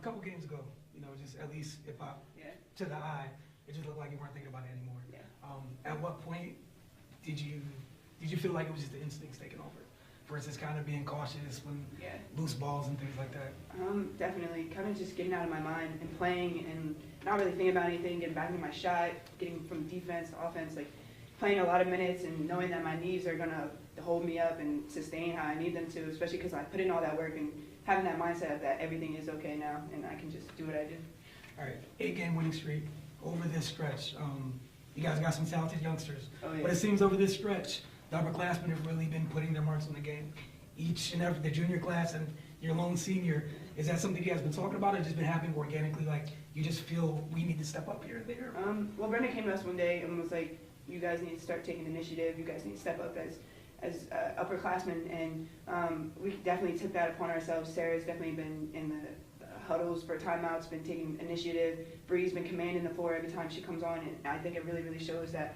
A couple games ago, just at least to the eye, it just looked like you weren't thinking about it anymore. Yeah. At what point did you feel like it was just the instincts taking over versus kind of being cautious when loose balls and things like that? Definitely, kind of just getting out of my mind and playing and not really thinking about anything, getting back into my shot, getting from defense to offense, like playing a lot of minutes and knowing that my knees are gonna hold me up and sustain how I need them to, especially because I put in all that work and having that mindset that everything is okay now and I can just do what I do. All right, 8-game winning streak over this stretch. You guys got some talented youngsters, but it seems over this stretch, the upperclassmen have really been putting their marks on the game. Each and every, the junior class and your lone senior, is that something you guys been talking about or just been happening organically, like you just feel we need to step up here and there? Well, Brenda came to us one day and was like, you guys need to start taking initiative, you guys need to step up as upperclassmen, and we definitely took that upon ourselves. Sarah's definitely been in the huddles for timeouts, been taking initiative. Bree's been commanding the floor every time she comes on, and I think it really, really shows that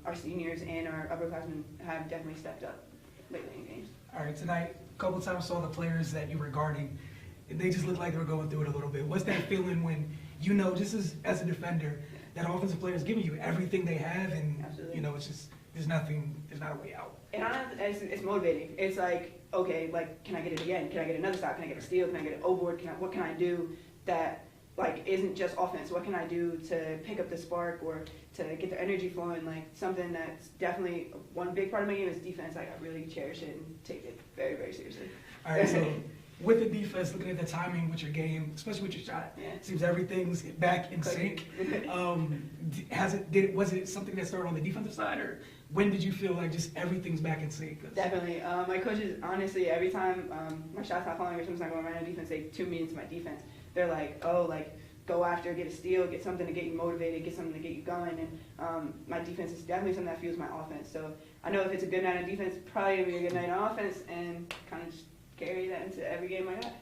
our seniors and our upperclassmen have definitely stepped up lately in games. All right, tonight, a couple times saw the players that you were guarding, and they just looked like they were going through it a little bit. What's that feeling when just as a defender, that offensive player is giving you everything they have, and it's just there's not a way out. And it's motivating. It's like, okay, like, can I get it again? Can I get another stop? Can I get a steal? Can I get an O-board? What can I do that isn't just offense? What can I do to pick up the spark or to get the energy flowing? Like something that's definitely one big part of my game is defense. I really cherish it and take it very, very seriously. All right, so with the defense, looking at the timing with your game, especially with your shot, it seems everything's back in sync. Was it something that started on the defensive side, or when did you feel like just everything's back in sync? Definitely. My coaches, honestly, every time my shot's not falling or something's not going right on defense, they tune me into my defense. They're like, go after, get a steal, get something to get you motivated, get something to get you going. And my defense is definitely something that fuels my offense. So I know if it's a good night on defense, it's probably going to be a good night on offense, and kind of just carry that into every game I got.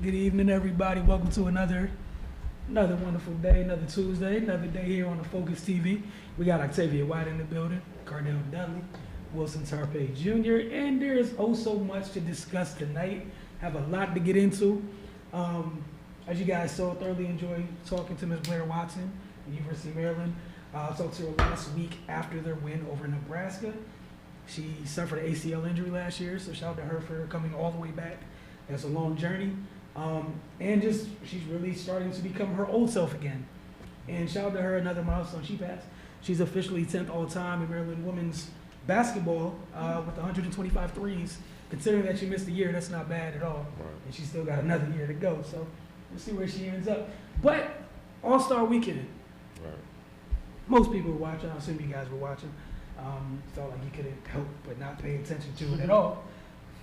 Good evening, everybody. Welcome to another wonderful day, another Tuesday, another day here on the Focus TV. We got Octavia White in the building, Cardell Dudley, Wilson Tarpey Jr., and there is so much to discuss tonight. Have a lot to get into. As you guys saw, thoroughly enjoyed talking to Ms. Blair Watson at University of Maryland. I talked to her last week after their win over Nebraska. She suffered an ACL injury last year, so shout out to her for coming all the way back. That's a long journey. And she's really starting to become her old self again. And shout out to her, another milestone she passed. She's officially 10th all-time in Maryland women's basketball with 125 threes. Considering that she missed a year, that's not bad at all. Right. And she's still got another year to go. So we'll see where she ends up. But All-Star Weekend. Right. Most people were watching. I assume you guys were watching. Felt like you couldn't help but not pay attention to it at all.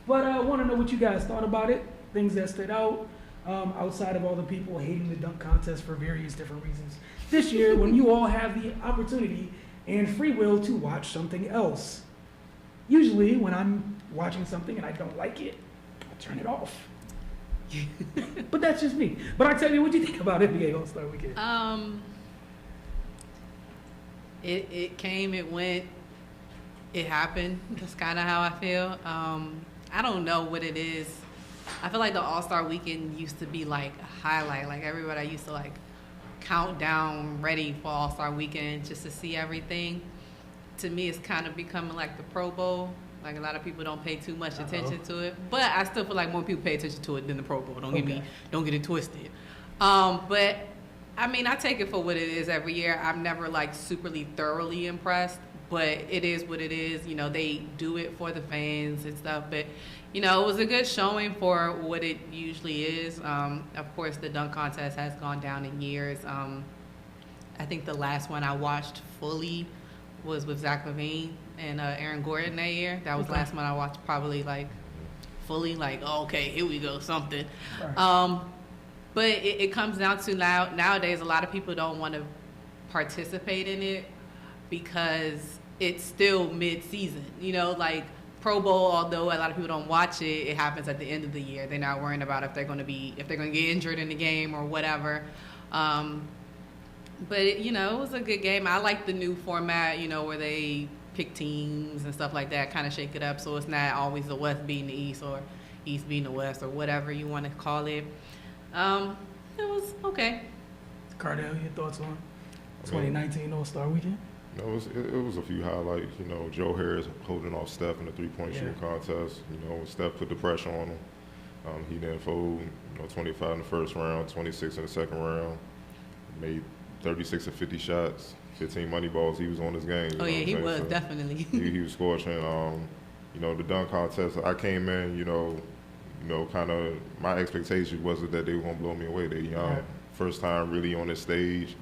But I want to know what you guys thought about it. Things that stood out outside of all the people hating the dunk contest for various different reasons. This year, when you all have the opportunity and free will to watch something else. Usually, when I'm watching something and I don't like it, I turn it off. But that's just me. But I tell you, what do you think about NBA All-Star Weekend? It came, it went, it happened. That's kind of how I feel. I don't know what it is. I feel like the All-Star Weekend used to be like a highlight. Like everybody used to like count down ready for All-Star Weekend just to see everything. To me, it's kind of becoming like the Pro Bowl. Like a lot of people don't pay too much attention to it, but I still feel like more people pay attention to it than the Pro Bowl. Don't get it twisted. But I mean, I take it for what it is every year. I'm never like superly thoroughly impressed, but it is what it is. You know, they do it for the fans and stuff, but you know, it was a good showing for what it usually is. Of course, the dunk contest has gone down in years. I think the last one I watched fully was with Zach LaVine and Aaron Gordon that year. That was the last one I watched probably like fully, like, oh, okay, here we go, something. Right. But it comes down to nowadays a lot of people don't want to participate in it because it's still mid-season. You know, like Pro Bowl, although a lot of people don't watch it, it happens at the end of the year. They're not worrying about if they're going to get injured in the game or whatever. But you know, it was a good game. I like the new format, you know, where pick teams and stuff like that, kind of shake it up, so it's not always the West beating the East or East beating the West or whatever you want to call it. It was okay. Cardell, your thoughts on 2019 All-Star Weekend? You know, it was a few highlights. You know, Joe Harris holding off Steph in the three-point shooting contest. You know, Steph put the pressure on him. He didn't fold. You know, 25 in the first round, 26 in the second round. Made 36 of 50 shots, 15 money balls. He was on his game. Oh yeah, he was definitely. he was scorching. You know, the dunk contest. I came in. You know, kind of my expectation wasn't that they were gonna blow me away. They first time really on this stage.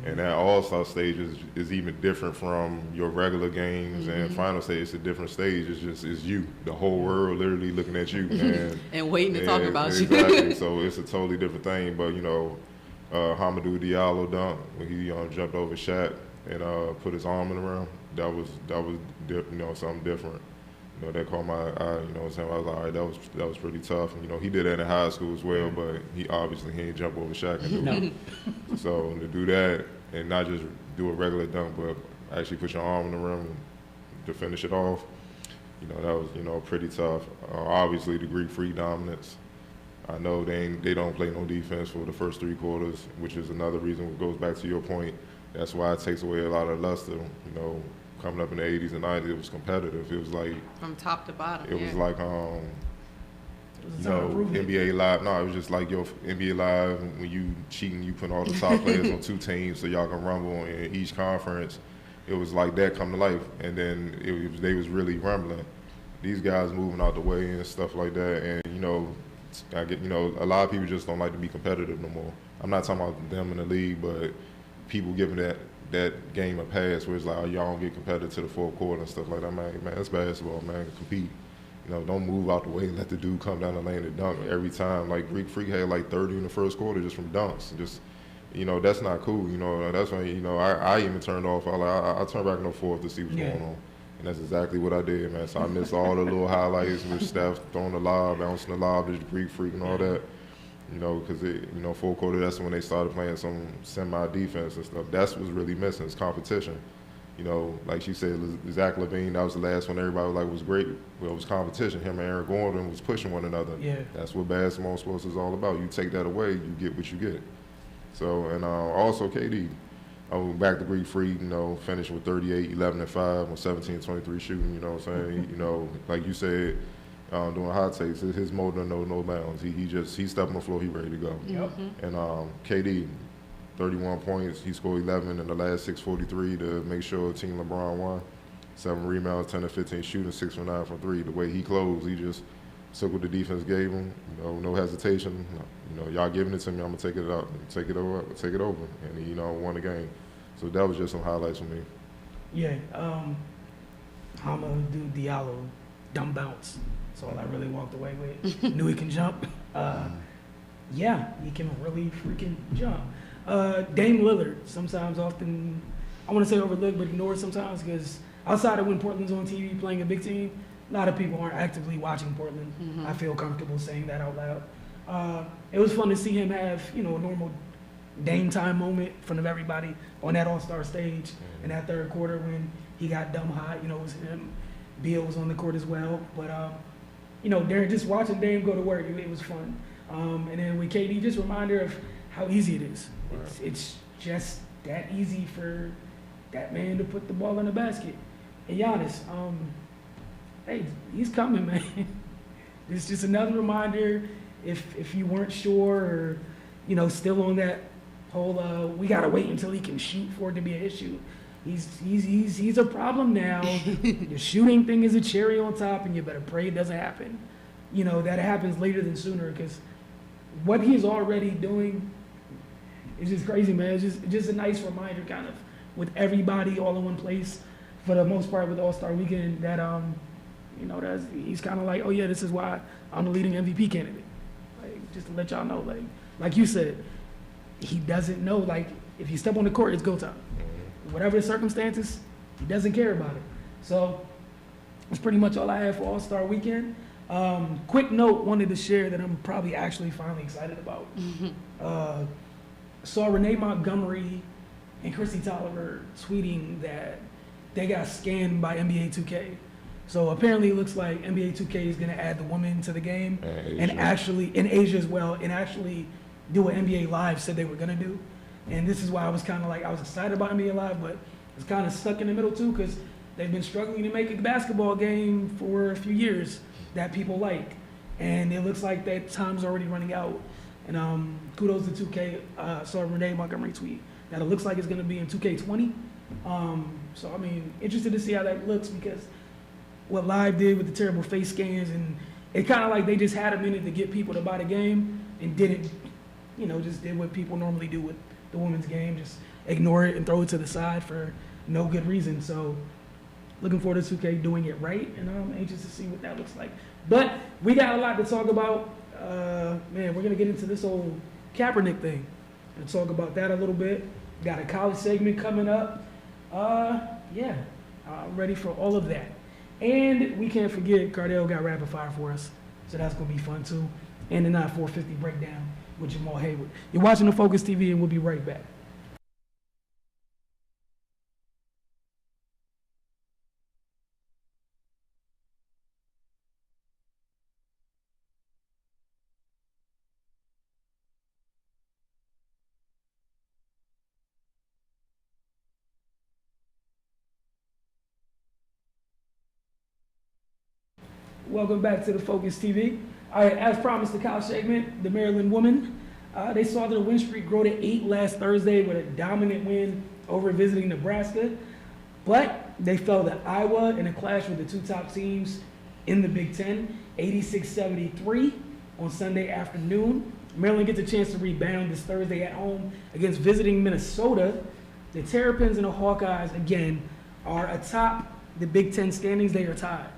And that All-Star stage is even different from your regular games and final stage. It's a different stage. It's you. The whole world literally looking at you. And waiting to talk about you. Exactly. So it's a totally different thing. But, you know, Hamidou Diallo dunk when he jumped over Shaq and put his arm in the rim, that was you know, something different. You know, that caught my eye. You know what I'm saying? I was like, all right, that was pretty tough. And, you know, he did that in high school as well, but he ain't jump over Shaq and do it. So to do that and not just do a regular dunk, but actually put your arm in the rim to finish it off, you know, that was, you know, pretty tough. Obviously, the Greek Freak dominance. I know they don't play no defense for the first three quarters, which is another reason. It goes back to your point. That's why it takes away a lot of luster. You know, coming up in the 80s and 90s, it was competitive. It was like from top to bottom. It was like you know, NBA Live. No, it was just like your NBA Live when you cheating, you put all the top players on two teams so y'all can rumble in each conference. It was like that come to life, and then they was really rumbling. These guys moving out the way and stuff like that, and you know, a lot of people just don't like to be competitive no more. I'm not talking about them in the league, but people giving that game a pass where it's like, oh, y'all don't get competitive to the fourth quarter and stuff like that. Man, that's basketball, man. Compete. You know, don't move out the way and let the dude come down the lane and dunk every time. Like Greek Freak had like 30 in the first quarter just from dunks. Just, you know, that's not cool. You know, that's when, you know, I even turned off. I turned back in the fourth to see what's going on. And that's exactly what I did, man. So I missed all the little highlights with Steph throwing the lob, bouncing the lob to the Greek Freak and all that. You know, because, you know, full quarter, that's when they started playing some semi-defense and stuff. That's what's really missing is competition. You know, like she said, Zach LaVine, that was the last one everybody was like was great. Well, it was competition. Him and Aaron Gordon was pushing one another. Yeah. That's what basketball sports is all about. You take that away, you get what you get. So, and also KD. Back to Greek Freak, you know, finished with 38, 11 and 5 on 17, 23 shooting, you know what I'm saying? You know, like you said, doing hot takes, his motor no bounds. He stepped on the floor, he ready to go. Yep. And KD, 31 points, he scored 11 in the last 6:43 to make sure Team LeBron won. 7 rebounds, 10 to 15 shooting, 6 for 9 from 3. The way he closed, he just took what the defense gave him. You know, no hesitation. You know, y'all giving it to me, I'm gonna take it out, take it over, and he, you know, won the game. So that was just some highlights for me. Yeah, Hamidou Diallo, dumb bounce. That's all I really walked away with. Knew he can jump. Yeah, he can really freaking jump. Dame Lillard, often, I want to say overlooked, but ignored sometimes because outside of when Portland's on TV playing a big team, a lot of people aren't actively watching Portland. I feel comfortable saying that out loud. It was fun to see him have, you know, a normal Dame time moment in front of everybody on that All-Star stage in that third quarter when he got dumb hot. You know, it was him. Beal was on the court as well. But, you know, just watching Dame go to work, it was fun. And then with KD, just a reminder of how easy it is. It's just that easy for that man to put the ball in the basket. And Giannis, hey, he's coming, man. It's just another reminder if you weren't sure or, you know, still on that whole we gotta wait until he can shoot for it to be an issue. He's a problem now. The shooting thing is a cherry on top, and you better pray it doesn't happen. You know, that happens later than sooner, because what he's already doing is just crazy, man. It's just a nice reminder, kind of, with everybody all in one place, for the most part with All-Star Weekend, that you know, he's kind of like, oh yeah, this is why I'm the leading MVP candidate. Like, just to let y'all know, like you said, he doesn't know, like, if you step on the court, it's go time. Whatever the circumstances, he doesn't care about it. So that's pretty much all I have for All-Star Weekend. Quick note, wanted to share that I'm probably actually finally excited about. Saw Renee Montgomery and Chrissy Tolliver tweeting that they got scanned by NBA 2K. So apparently it looks like NBA 2K is going to add the women to the game and actually, in Asia as well, and actually do what NBA Live said they were going to do. And this is why I was kind of like, I was excited about NBA Live, but it's kind of stuck in the middle too, because they've been struggling to make a basketball game for a few years that people like. And it looks like that time's already running out. And kudos to 2K. Saw Renee Montgomery tweet that it looks like it's going to be in 2K20. So, I mean, interested to see how that looks, because what Live did with the terrible face scans, and it kind of like they just had a minute to get people to buy the game and didn't, just did what people normally do with the women's game, just ignore it and throw it to the side for no good reason. So looking forward to 2K doing it right, and I'm anxious to see what that looks like. But we got a lot to talk about. Man, we're going to get into this old Kaepernick thing and talk about that a little bit. Got a college segment coming up. Yeah, I'm ready for all of that. And we can't forget, Cardell got rapid fire for us, so that's going to be fun too. And the 450 breakdown with Jamal Hayward. You're watching the Focus TV, and we'll be right back. Welcome back to the Focus TV. All right, as promised, the college segment, the Maryland women, they saw their win streak grow to 8 last Thursday with a dominant win over visiting Nebraska. But they fell to Iowa in a clash with the two top teams in the Big Ten, 86-73 on Sunday afternoon. Maryland gets a chance to rebound this Thursday at home against visiting Minnesota. The Terrapins and the Hawkeyes, again, are atop the Big Ten standings. They are tied.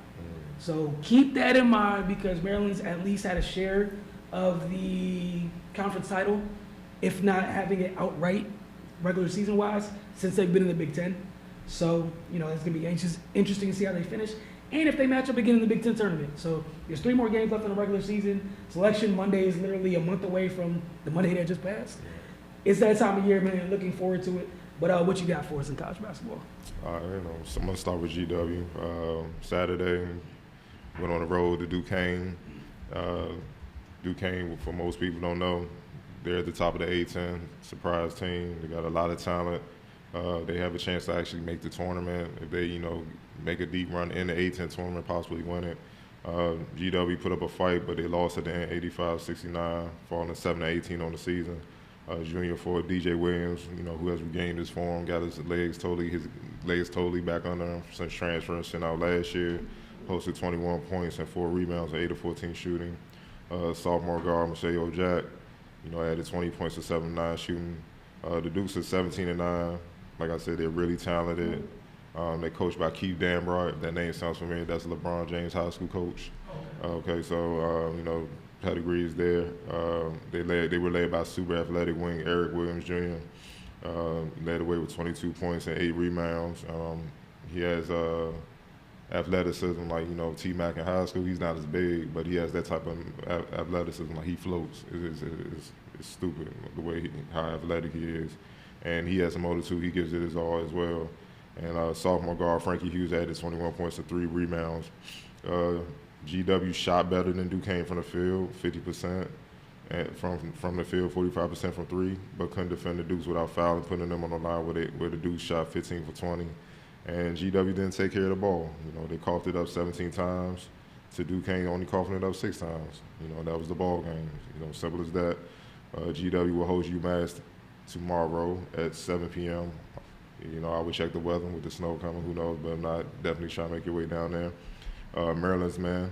So keep that in mind, because Maryland's at least had a share of the conference title, if not having it outright regular season wise, since they've been in the Big Ten. So, it's going to be interesting to see how they finish, and if they match up again in the Big Ten tournament. So there's 3 more games left in the regular season. Selection Monday is literally a month away from the Monday that just passed. It's that time of year, man. Looking forward to it. But what you got for us in college basketball? So I'm going to start with GW. Saturday, went on the road to Duquesne. Duquesne, for most people don't know, they're at the top of the A-10, surprise team. They got a lot of talent. They have a chance to actually make the tournament if they, make a deep run in the A-10 tournament, possibly win it. GW put up a fight, but they lost at the end, 85-69, falling 7-18 on the season. Junior forward DJ Williams, who has regained his form, got his legs totally back under him since transferring sent out last year. Posted 21 points and 4 rebounds and 8 of 14 shooting. Sophomore guard Michelle Jack, added 20 points to 7-9 shooting. The Dukes is 17-9. Like I said, they're really talented. They're coached by Keith Dambright. That name sounds familiar. That's LeBron James high school coach. Okay, so pedigree is there. They were led by super athletic wing Eric Williams Jr. Led away with 22 points and 8 rebounds. He has athleticism like T-Mac in high school. He's not as big, but he has that type of athleticism. Like, he floats. It's stupid the way how athletic he is, and he has a motor too. He gives it his all as well. And sophomore guard Frankie Hughes added 21 points and 3 rebounds. GW shot better than Duquesne from the field, 50%. From the field, 45% from 3, but couldn't defend the Dukes without fouling, putting them on the line where the Dukes shot 15 for 20. And GW didn't take care of the ball. They coughed it up 17 times to Duquesne only coughing it up 6 times. That was the ball game. Simple as that. GW will host UMass tomorrow at 7 p.m. I would check the weather with the snow coming, who knows, but I'm not definitely trying to make your way down there. Maryland's man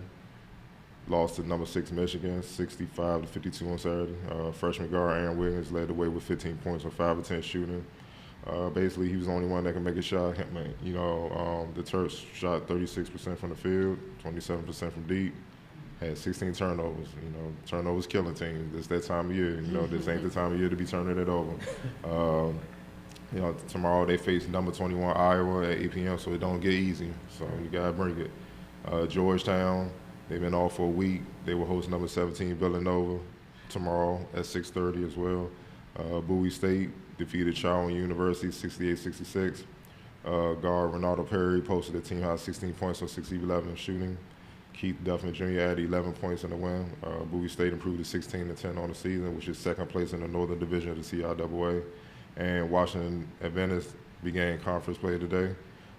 lost to number 6 Michigan, 65-52 on Saturday. Freshman guard Aaron Williams led the way with 15 points on 5 of 10 shooting. Basically, he was the only one that can make a shot. The Terps shot 36% from the field, 27% from deep, had 16 turnovers. Turnovers killing teams. It's that time of year. This ain't the time of year to be turning it over. Tomorrow they face number 21 Iowa at 8 p.m., so it don't get easy. So you gotta bring it. Georgetown, they've been off for a week. They will host number 17 Villanova tomorrow at 6:30 as well. Bowie State defeated Charleston University 68-66. Guard Ronaldo Perry posted a team high 16 points on 6 of 11 shooting. Keith Duffman Jr. added 11 points in the win. Bowie State improved to 16-10 on the season, which is second place in the Northern Division of the CIAA. And Washington Adventist began conference play today.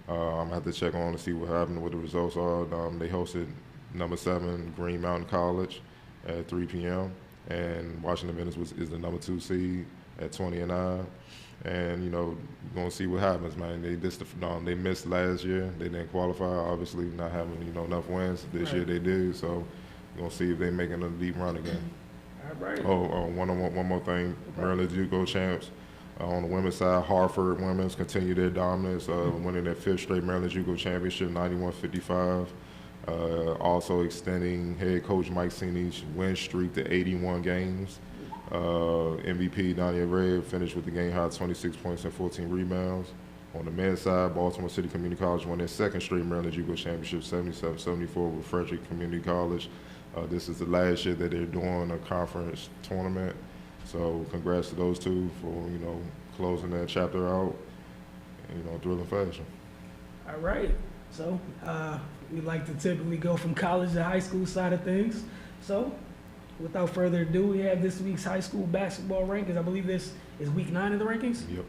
I'm going to have to check on to see what happened, what the results are. They hosted number 7 Green Mountain College at 3 p.m. And Washington Adventist is the number 2 seed at 20-9. And, we're going to see what happens, man. They missed last year. They didn't qualify, obviously, not having, enough wins. This year they did. So we're going to see if they're making a deep run again. All right. One more thing. Maryland JUCO champs. On the women's side, Hartford women's continue their dominance, winning their 5th straight Maryland JUCO championship, 91-55. Also extending head coach Mike Sini's win streak to 81 games. MVP Dania Reid finished with the game high 26 points and 14 rebounds. On the men's side, Baltimore City Community College won their 2nd straight Maryland JUCO championship, 77-74 with Frederick Community College. This is the last year that they're doing a conference tournament. So congrats to those two for, closing that chapter out in, thrilling fashion. All right. So we like to typically go from college to high school side of things. So without further ado, we have this week's high school basketball rankings. I believe this is week 9 of the rankings. Yep.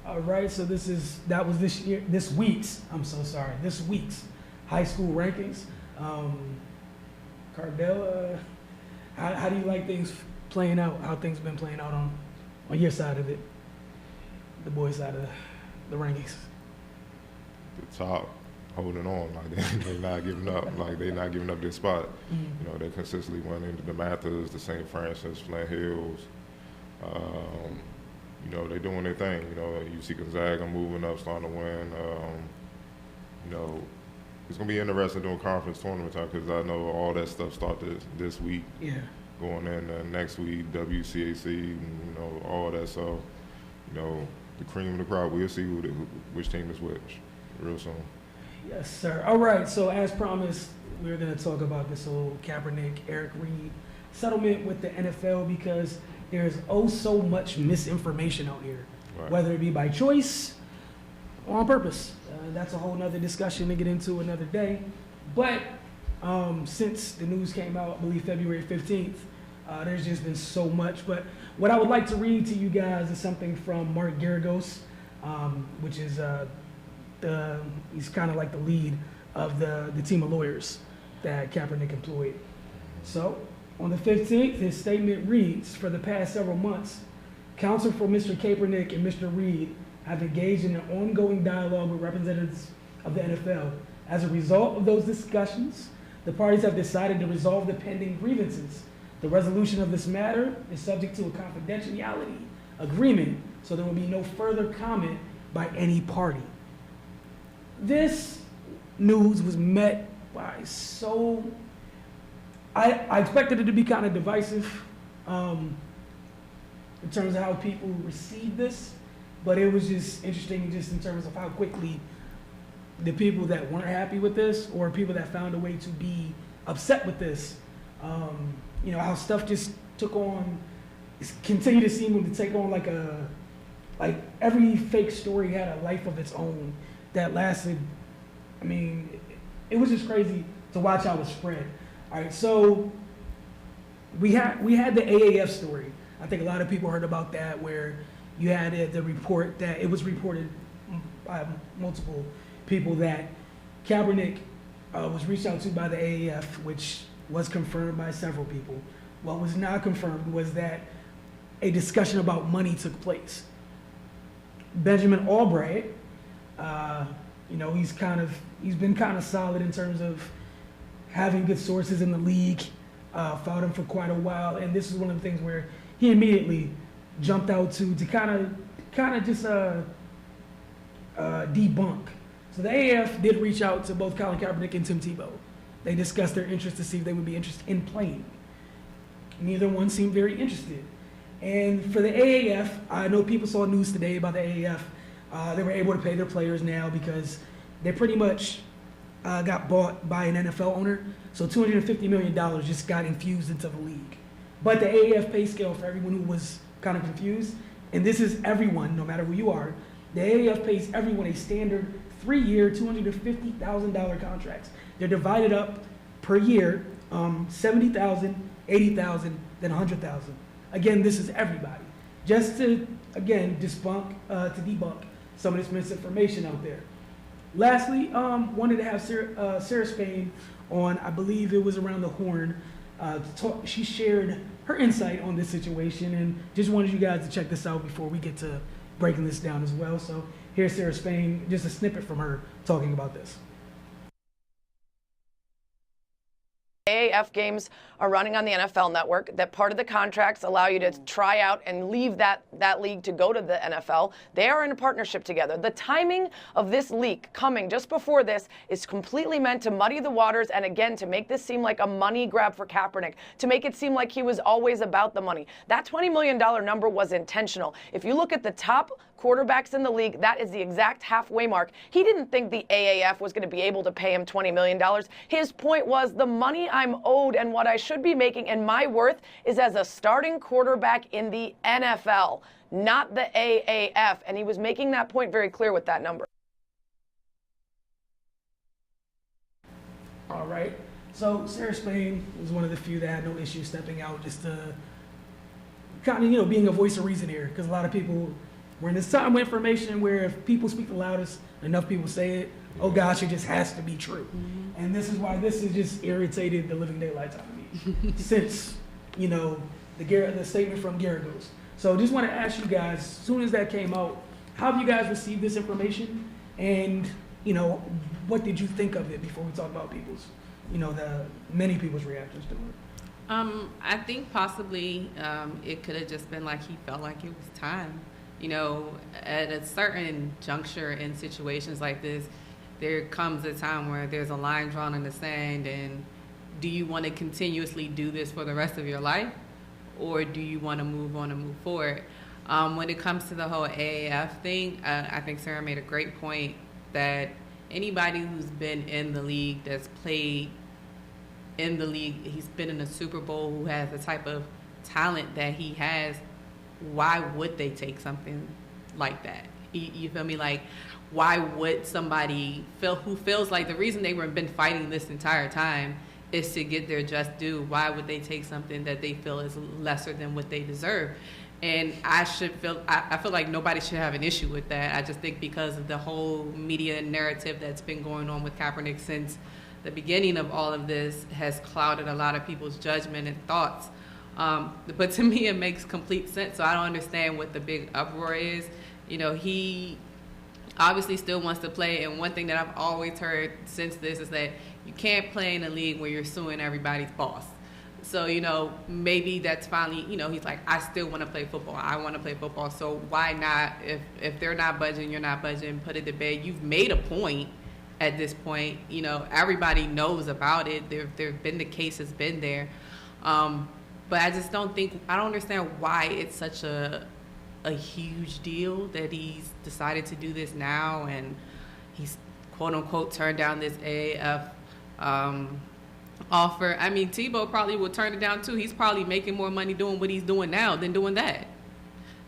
All right, so this week's high school rankings. Cardell, how do you like things playing out? How things been playing out on your side of it, the boys' side of the rankings? The top holding on, like they're not giving up, like they're not giving up their spot. Mm-hmm. They consistently went into the Mathers, the St. Francis, Flint Hills. They're doing their thing. You see Gonzaga moving up, starting to win. It's going to be interesting doing conference tournament time because I know all that stuff started this week. Yeah. Going in next week, WCAC, and, all that. So, the cream of the crop, we'll see which team is which real soon. Yes, sir. All right, so as promised, we're going to talk about this whole Kaepernick, Eric Reid settlement with the NFL because there's so much misinformation out here, Right. whether it be by choice or on purpose. That's a whole nother discussion to get into another day. But since the news came out, I believe February 15th, there's just been so much. But what I would like to read to you guys is something from Mark Garagos, which is he's kind of like the lead of the team of lawyers that Kaepernick employed. So, on the 15th, his statement reads, "For the past several months, counsel for Mr. Kaepernick and Mr. Reid have engaged in an ongoing dialogue with representatives of the NFL. As a result of those discussions, the parties have decided to resolve the pending grievances. The resolution of this matter is subject to a confidentiality agreement, so there will be no further comment by any party." This news was met by I expected it to be kind of divisive in terms of how people received this, but it was just interesting just in terms of how quickly the people that weren't happy with this or people that found a way to be upset with this, how stuff just took on, continued to seem to take on like every fake story had a life of its own that lasted. I mean, it was just crazy to watch how it spread. All right, so we had the AAF story. I think a lot of people heard about that, where you had the report that it was reported by multiple people that Kaepernick was reached out to by the AAF, which was confirmed by several people. What was not confirmed was that a discussion about money took place. Benjamin Albright, he's been kind of solid in terms of having good sources in the league, followed him for quite a while, and this is one of the things where he immediately jumped out to kind of just debunk. So the AAF did reach out to both Colin Kaepernick and Tim Tebow. They discussed their interest to see if they would be interested in playing. Neither one seemed very interested. And for the AAF, I know people saw news today about the AAF. They were able to pay their players now because they pretty much got bought by an NFL owner. So $250 million just got infused into the league. But the AAF pay scale, for everyone who was kind of confused, and this is everyone, no matter who you are, the AAF pays everyone a standard 3-year, $250,000 contracts. They're divided up per year, $70,000, $80,000, then $100,000. Again, this is everybody. Just to, again, debunk some of this misinformation out there. Lastly, wanted to have Sarah Spain on, I believe it was around the horn. She shared her insight on this situation, and just wanted you guys to check this out before we get to breaking this down as well. So here's Sarah Spain, just a snippet from her talking about this. AAF games are running on the NFL Network, that part of the contracts allow you to try out and leave that league to go to the NFL. They are in a partnership together. The timing of this leak coming just before this is completely meant to muddy the waters and, again, to make this seem like a money grab for Kaepernick, to make it seem like he was always about the money. That $20 million number was intentional. If you look at the top quarterbacks in the league, that is the exact halfway mark. He didn't think the AAF was going to be able to pay him $20 million. His point was the money I'm owed and what I should be making and my worth is as a starting quarterback in the NFL, not the AAF. And he was making that point very clear with that number. All right. So Sarah Spain was one of the few that had no issue stepping out, just to kind of, being a voice of reason here, because a lot of people, we're in this time of information where if people speak the loudest, enough people say it, oh gosh, it just has to be true. Mm-hmm. And this is why this has just irritated the living daylights out of me since, the statement from Garagos. So just want to ask you guys, as soon as that came out, how have you guys received this information? And, what did you think of it before we talk about many people's reactions to it? I think possibly it could have just been like he felt like it was time. At a certain juncture in situations like this, there comes a time where there's a line drawn in the sand, and do you want to continuously do this for the rest of your life, or do you want to move on and move forward? When it comes to the whole AAF thing, I think Sarah made a great point that anybody who's been in the league, that's played in the league, he's been in a Super Bowl, who has the type of talent that he has, why would they take something like that? You feel me? Like, why would somebody who feels like the reason they were been fighting this entire time is to get their just due. Why would they take something that they feel is lesser than what they deserve? And I feel like nobody should have an issue with that. I just think because of the whole media narrative that's been going on with Kaepernick since the beginning of all of this has clouded a lot of people's judgment and thoughts. But to me, it makes complete sense. So I don't understand what the big uproar is. You know, he obviously still wants to play. And one thing that I've always heard since this is that you can't play in a league where you're suing everybody's boss. So, you know, maybe that's finally, you know, he's like, I still want to play football. I want to play football. So why not? If they're not budging, you're not budging, put it to bed. You've made a point at this point. You know, everybody knows about it. There've been the case has been there. But I just don't understand why it's such a huge deal that he's decided to do this now, and he's quote unquote turned down this AAF offer. I mean, Tebow probably would turn it down too. He's probably making more money doing what he's doing now than doing that.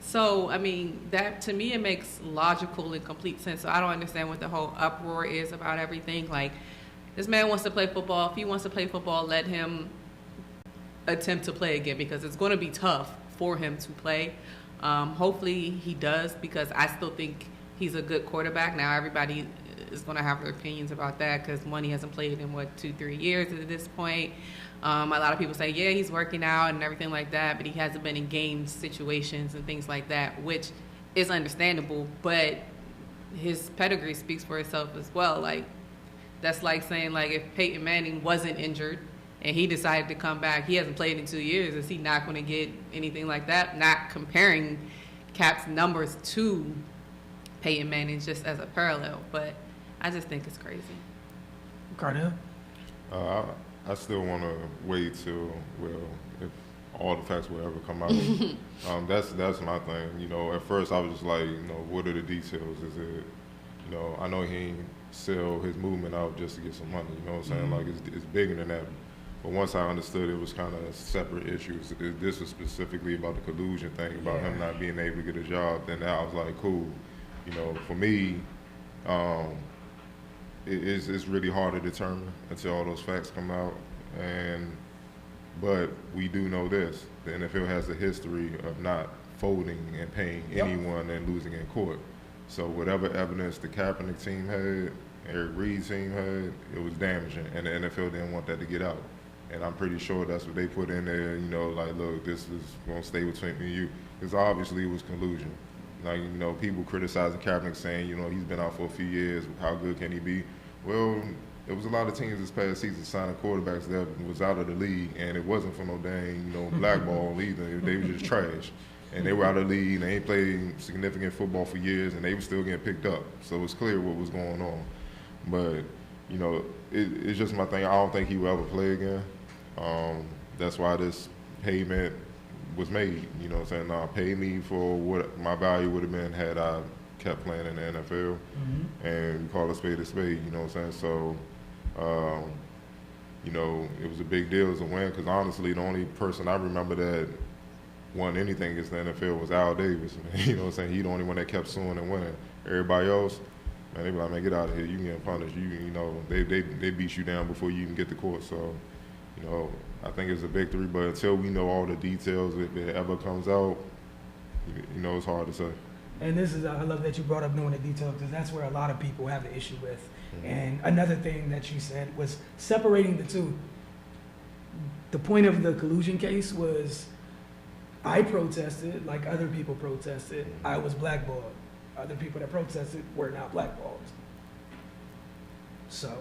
So, I mean, that to me, it makes logical and complete sense. So I don't understand what the whole uproar is about everything. Like, this man wants to play football. If he wants to play football, let him attempt to play again, because it's going to be tough for him to play. Hopefully he does, because I still think he's a good quarterback. Now everybody is going to have their opinions about that, because he hasn't played in 2-3 years at this point. A lot of people say, yeah, he's working out and everything like that, but he hasn't been in game situations and things like that, which is understandable, but his pedigree speaks for itself as well. Like, that's like saying, like, if Peyton Manning wasn't injured and he decided to come back, he hasn't played in 2 years, is he not going to get anything like that? Not comparing Cap's numbers to Peyton Manning just as a parallel, but I just think it's crazy. Cardell? I still want to wait till, if all the facts will ever come out. That's my thing. You know, at first I was just like, you know, what are the details? Is it, you know, I know he ain't sell his movement out just to get some money. You know what I'm saying? Like, it's bigger than that. But once I understood it was kind of separate issues, this was specifically about the collusion thing, about him not being able to get a job, then I was like, cool. You know, for me, it's really hard to determine until all those facts come out. But we do know this: the NFL has a history of not folding and paying anyone and losing in court. So whatever evidence the Kaepernick team had, Reid's team had, it was damaging, and the NFL didn't want that to get out. And I'm pretty sure that's what they put in there, you know, like, look, this is going to stay between me and you. Because obviously it was collusion. Like, you know, people criticizing Kaepernick, saying, you know, he's been out for a few years, how good can he be? Well, there was a lot of teams this past season signing quarterbacks that was out of the league, and it wasn't for no dang, you know, blackball either. They were just trash. And they were out of the league, and they ain't played significant football for years, and they were still getting picked up. So it's clear what was going on. But, you know, it's just my thing. I don't think he will ever play again. That's why this payment was made. You know what I'm saying? Pay me for what my value would have been had I kept playing in the NFL. And we call a spade, you know what I'm saying? So, you know, it was a big deal as a win, because honestly, the only person I remember that won anything against the NFL was Al Davis. You know what I'm saying? He the only one that kept suing and winning. Everybody else, man, they be like, man, get out of here. You getting punished. You know, they beat you down before you even get to court. So, you know, I think it's a victory, but until we know all the details, if it ever comes out, you know, it's hard to say. And this is, I love that you brought up knowing the details, because that's where a lot of people have an issue with. And another thing that you said was separating the two. The point of the collusion case was, I protested like other people protested. I was blackballed. Other people that protested were not blackballed. So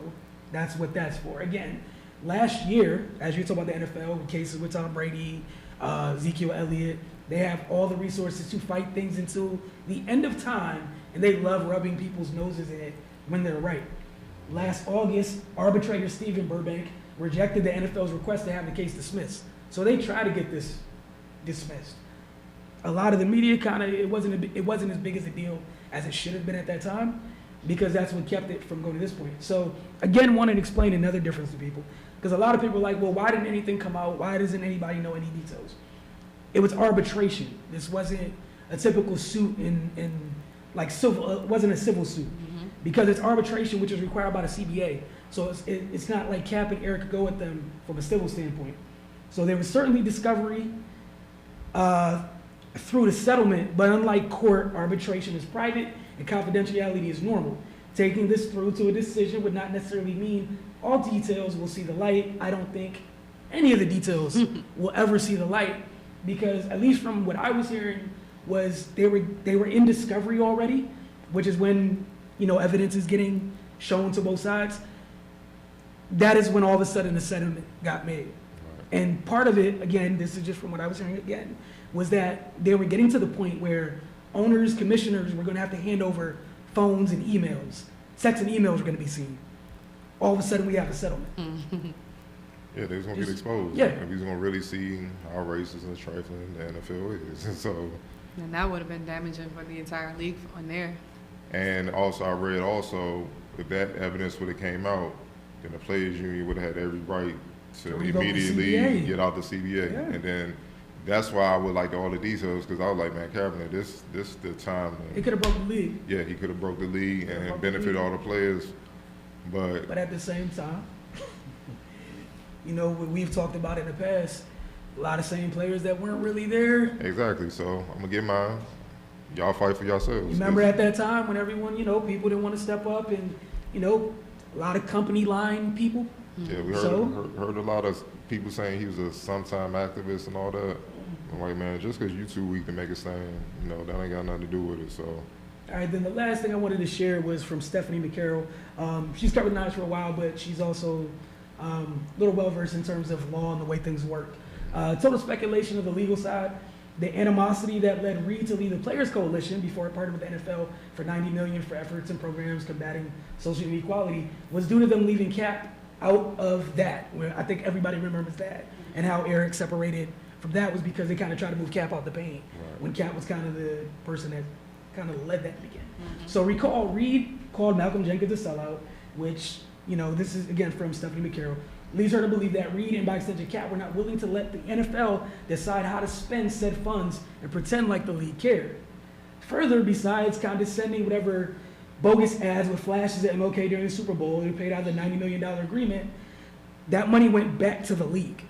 that's what that's for. Again, last year, as you talk about the NFL, cases with Tom Brady, Ezekiel Elliott, they have all the resources to fight things until the end of time, and they love rubbing people's noses in it when they're right. Last August, arbitrator Stephen Burbank rejected the NFL's request to have the case dismissed. So they try to get this dismissed. A lot of the media it wasn't as big as a deal as it should have been at that time, because that's what kept it from going to this point. So again, wanted to explain another difference to people, because a lot of people are like, well, why didn't anything come out? Why doesn't anybody know any details? It was arbitration. This wasn't a typical suit in like civil. It wasn't a civil suit, because it's arbitration, which is required by the CBA. So it's not like Cap and Eric could go at them from a civil standpoint. So there was certainly discovery through the settlement, but unlike court, arbitration is private and confidentiality is normal. Taking this through to a decision would not necessarily mean all details will see the light. I don't think any of the details will ever see the light, because at least from what I was hearing was they were in discovery already, which is when, you know, evidence is getting shown to both sides. That is when all of a sudden the settlement got made. And part of it, again, this is just from what I was hearing again, was that they were getting to the point where owners, commissioners were going to have to hand over phones and emails. Texts and emails were going to be seen. All of a sudden we have a settlement. Yeah, they was going to get exposed. Yeah. And we was going to really see how racist and trifling the NFL is. So, And that would have been damaging for the entire league on there. and also I read also, if that evidence would have came out, then the players union would have had every right to To revoke the immediately CBA. get out the CBA. Yeah. And then that's why I would like all the details, because I was like, man, Kaepernick, this the time. It could have broken the league. Yeah, he could have broke the league Could've and broke the benefited league. all the players. But At the same time, you know, what we've talked about in the past, a lot of same players that weren't really there. exactly, so I'm gonna get mine. Y'all fight for yourselves. You remember at that time when everyone, you know, people didn't want to step up, and, you know, a lot of company line people. Yeah, we heard a lot of people saying he was a sometime activist and all that. I'm like, man, just because you too weak to make a stand, you know, that ain't got nothing to do with it. So, All right, then the last thing I wanted to share was from Stephanie McCarroll. She's covered Niners for a while, but she's also a little well-versed in terms of law and the way things work. Total speculation of the legal side. The animosity that led Reid to lead the Players Coalition before it partnered with the NFL for $90 million for efforts and programs combating social inequality was due to them leaving Cap out of that. Where I think everybody remembers that, and how Eric separated from that was because they kind of tried to move Cap out the paint when Cap was kind of the person that kind of led that to begin. So recall, Reid called Malcolm Jenkins a sellout, which, you know, this is again from Stephanie McCarroll, leads her to believe that Reid and by extension Cap were not willing to let the NFL decide how to spend said funds and pretend like the league cared. Further, besides condescending whatever bogus ads with flashes at MLK during the Super Bowl, they paid out the $90 million agreement, that money went back to the league.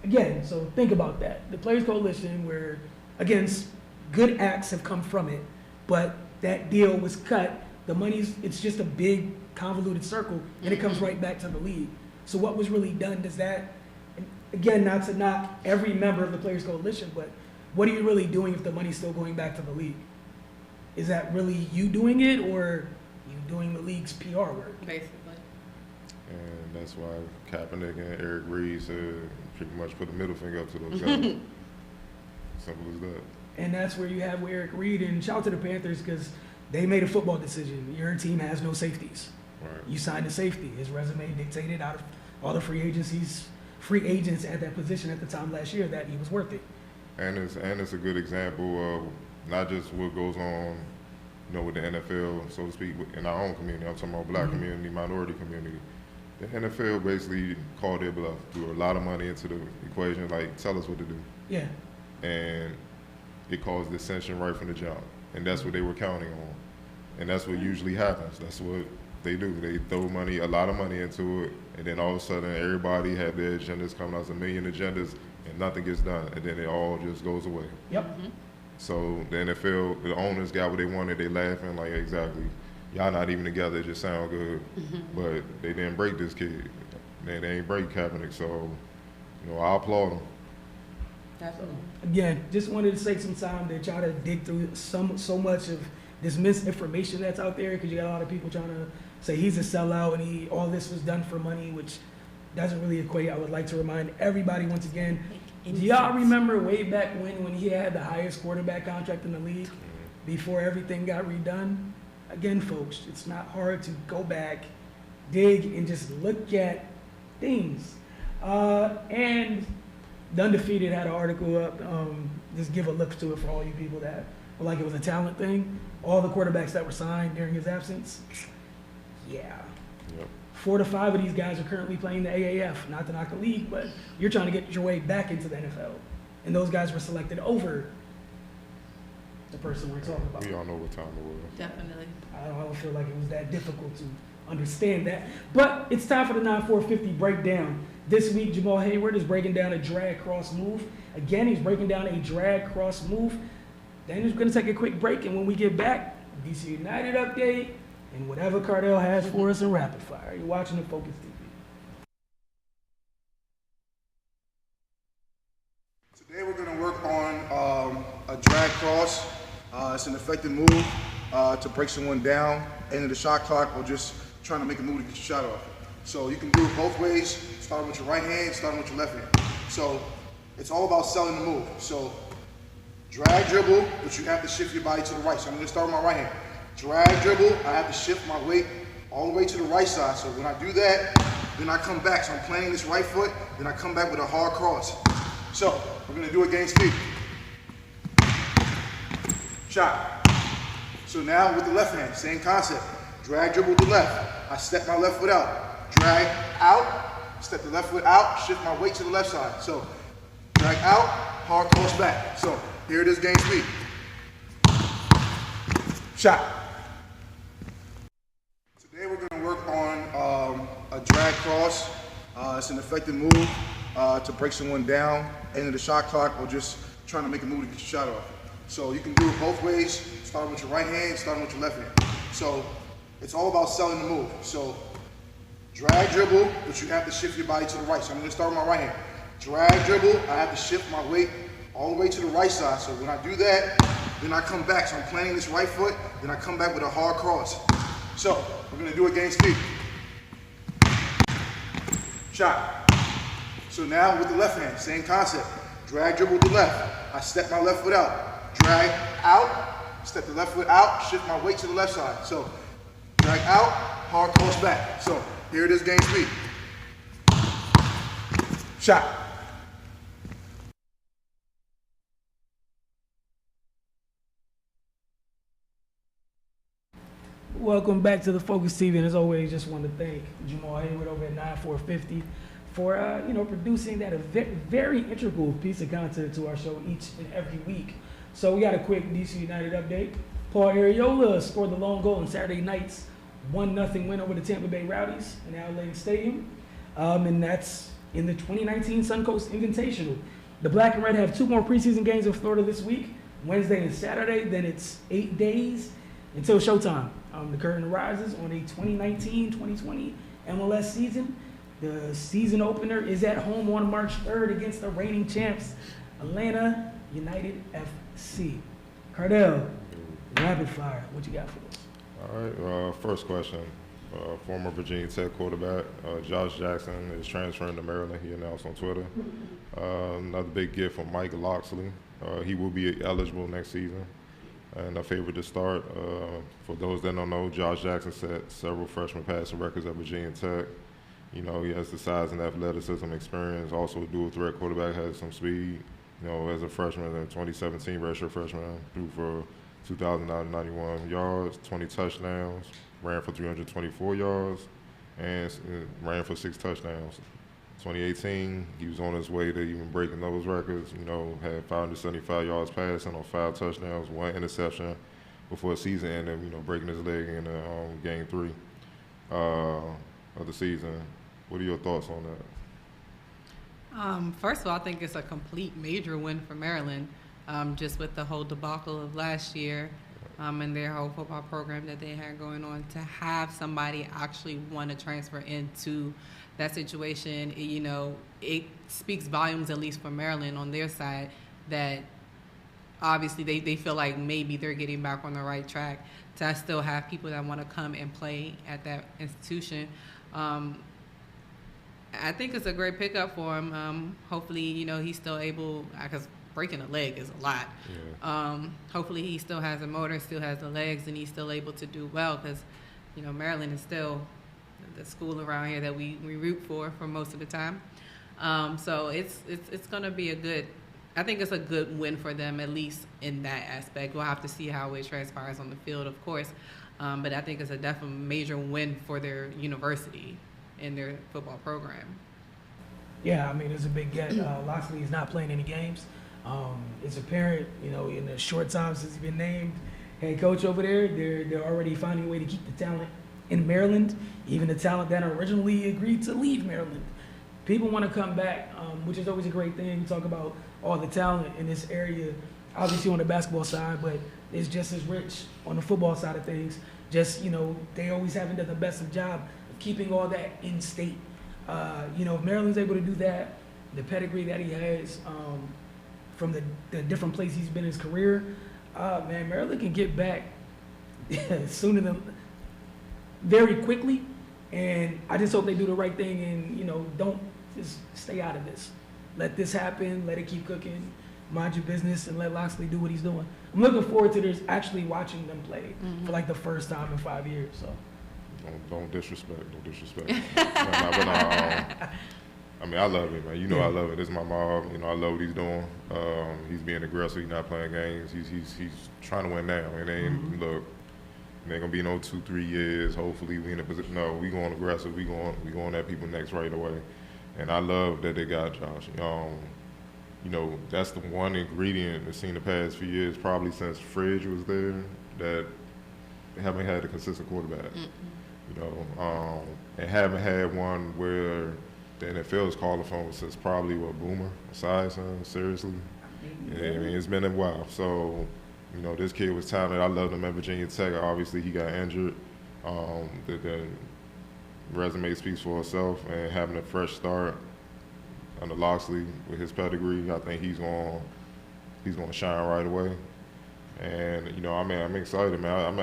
Again, so think about that. The Players Coalition, where, again, good acts have come from it, but that deal was cut. The money's, it's just a big convoluted circle, and it comes right back to the league. So what was really done, does that, again, not to knock every member of the Players Coalition, but what are you really doing if the money's still going back to the league? Is that really you doing it, or you doing the league's PR work? Basically. and that's why Kaepernick and Eric Reid said pretty much put a middle finger up to those guys. Simple as that. And that's where you have with Eric Reid, and shout out to the Panthers because they made a football decision. Your team has no safeties. Right. You signed a safety. His resume dictated out of all the free agents at that position at the time last year that he was worth it. And it's a good example of not just what goes on, you know, with the NFL, so to speak, in our own community. I'm talking about black community, minority community. The NFL basically called their bluff, threw a lot of money into the equation, like, tell us what to do. Yeah. And it caused dissension right from the jump. And that's what they were counting on. And that's what usually happens. That's what they do. They throw money, a lot of money into it, and then all of a sudden everybody have their agendas coming out, a million agendas, and nothing gets done. And then it all just goes away. Yep. So the NFL, the owners got what they wanted. They laughing like, exactly. Y'all not even together. It just sound good. But they didn't break this kid. They ain't break Kaepernick. So, you know, I applaud them. Definitely. Again, just wanted to take some time to try to dig through so much of this misinformation that's out there, because you got a lot of people trying to say he's a sellout and all this was done for money, which doesn't really equate. I would like to remind everybody once again, do y'all remember way back when he had the highest quarterback contract in the league before everything got redone? Again, folks, it's not hard to go back, dig, and just look at things. And The Undefeated had an article up, just give a look to it for all you people that feel like it was a talent thing. All the quarterbacks that were signed during his absence, yeah. Yep. 4 to 5 of these guys are currently playing the AAF, not to knock the league, but you're trying to get your way back into the NFL. And those guys were selected over the person we're talking about. We all know what time it was. Definitely. I don't feel like it was that difficult to understand that. But it's time for the 9-4-50 breakdown. This week, Jamal Hayward is breaking down a drag cross move. Again, he's breaking down a drag cross move. Then he's going to take a quick break, and when we get back, DC United update and whatever Cardell has for us in rapid fire. You're watching the Focus TV. Today we're going to work on a drag cross. It's an effective move to break someone down, end of the shot clock, or just trying to make a move to get your shot off. So you can do it both ways, starting with your right hand, starting with your left hand. So it's all about selling the move. So drag dribble, but you have to shift your body to the right. So I'm going to start with my right hand. Drag dribble, I have to shift my weight all the way to the right side. So when I do that, then I come back. So I'm planting this right foot, then I come back with a hard cross. So we're going to do it against speed. Shot. So now with the left hand, same concept. Drag dribble to the left. I step my left foot out. Drag out, step the left foot out, shift my weight to the left side. So drag out, hard cross back. So here it is, game speed. Shot. Today we're going to work on a drag cross. It's an effective move to break someone down, end of the shot clock, or just trying to make a move to get your shot off. So you can do it both ways, starting with your right hand, starting with your left hand. So it's all about selling the move. So drag dribble, but you have to shift your body to the right. So I'm going to start with my right hand. Drag dribble, I have to shift my weight all the way to the right side. So when I do that, then I come back. So I'm planting this right foot, then I come back with a hard cross. So we're going to do it against speed. Shot. So now with the left hand, same concept. Drag dribble to the left. I step my left foot out. Drag out, step the left foot out, shift my weight to the left side. So drag out, hard cross back. So here it is, game speed. Shot. Welcome back to the Focus TV, and as always, just want to thank Jamal Hayward over at 9-4-50 for producing that a very integral piece of content to our show each and every week. So we got a quick DC United update. Paul Areola scored the lone goal in Saturday night's 1-0 win over the Tampa Bay Rowdies in Al Lane Stadium, and that's in the 2019 Suncoast Invitational. The Black and Red have 2 more preseason games in Florida this week, Wednesday and Saturday. Then it's 8 days until showtime. The curtain rises on a 2019-2020 MLS season. The season opener is at home on March 3rd against the reigning champs, Atlanta United FC. Cardell, rapid fire, what you got for us? All right, first question. Former Virginia Tech quarterback Josh Jackson is transferring to Maryland. He announced on Twitter. Another big gift from Mike Loxley. He will be eligible next season. And a favorite to start. For those that don't know, Josh Jackson set several freshman passing records at Virginia Tech. You know, he has the size and athleticism experience. Also a dual threat quarterback, has some speed. You know, as a freshman in 2017, redshirt freshman, threw for 2,091 yards, 20 touchdowns, ran for 324 yards, and ran for 6 touchdowns. 2018, he was on his way to even breaking those records. You know, had 575 yards passing on 5 touchdowns, 1 interception before the season ended. You know, breaking his leg in game 3 of the season. What are your thoughts on that? First of all, I think it's a complete major win for Maryland, just with the whole debacle of last year and their whole football program that they had going on. To have somebody actually want to transfer into that situation, it speaks volumes, at least for Maryland on their side, that obviously they feel like maybe they're getting back on the right track. To still have people that want to come and play at that institution. I think it's a great pickup for him. Hopefully, he's still able, because breaking a leg is a lot. Yeah. Hopefully he still has the motor, still has the legs, and he's still able to do well, because, Maryland is still the school around here that we root for most of the time. So it's going to be I think it's a good win for them, at least in that aspect. We'll have to see how it transpires on the field, of course. But I think it's a definitely major win for their university and their football program. Yeah, I mean, it's a big get. Loxley is not playing any games. It's apparent, in the short time since he's been named head coach over there, they're already finding a way to keep the talent in Maryland, even the talent that originally agreed to leave Maryland. People want to come back, which is always a great thing. You talk about all the talent in this area, obviously on the basketball side, but it's just as rich on the football side of things. Just, they always haven't done the best of job of keeping all that in state. If Maryland's able to do that, the pedigree that he has from the different places he's been in his career, man, Maryland can get back sooner than very quickly. And I just hope they do the right thing and, don't just stay out of this. Let this happen, let it keep cooking, mind your business, and let Loxley do what he's doing. I'm looking forward to this actually watching them play for like the first time in 5 years. So Don't disrespect. I love it, man. I love it. This is my mom. I love what he's doing. He's being aggressive. He's not playing games. He's trying to win now. And look, it ain't gonna be no 2-3 years. Hopefully we in a position. No, we going aggressive. We going at people next right away. And I love that they got Josh. That's the one ingredient that's seen the past few years, probably since Fridge was there, that they haven't had a consistent quarterback. And haven't had one where the NFL is calling for since probably Boomer Esiason, seriously. It's been a while. So, this kid was talented. I loved him at Virginia Tech. Obviously, he got injured. The resume speaks for itself, and having a fresh start under Loxley with his pedigree, I think he's going to shine right away. And I'm excited, man.